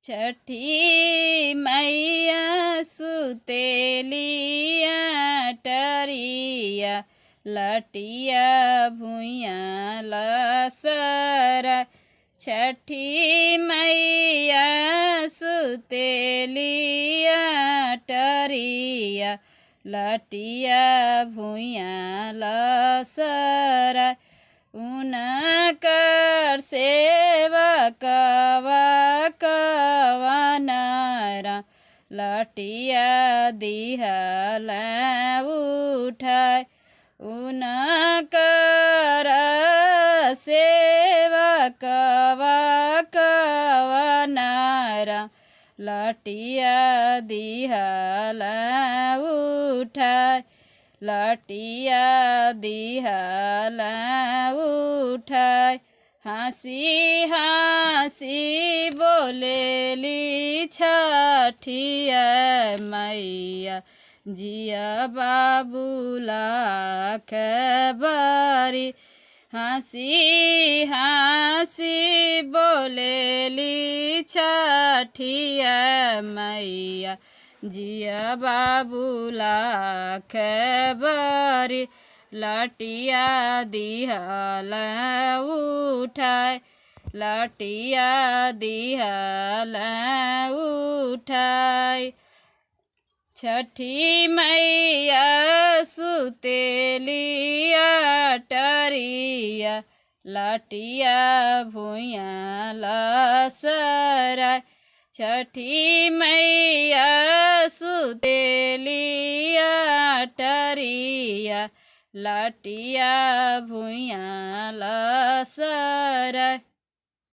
छठी मैया सुतेलिया टरिया लटिया भुइया लसरा। छठी मैया सुतेलिया टरिया लटिया भुइया लसरा। उनकर सेवा कवा कवनरा लटिया दिहल उठाय। उनकर सेवा कवा कवनरा लटिया दिहल उठाय। लटिया दिहल उठाय। हंसी हंसी बोलेली छठिया मैया जिया बाबूला खबरी। हंसी हंसी बोलेली छठिया मैया जिया बाबूला खबरी। लटिया दिहल उठाय। लटिया दिहल उठाय। छठी मैया सुतेलिया टरिया लटिया भुइया लसरा। छठी मैया सुतेलिया टरिया लटिया भुइया लसरा।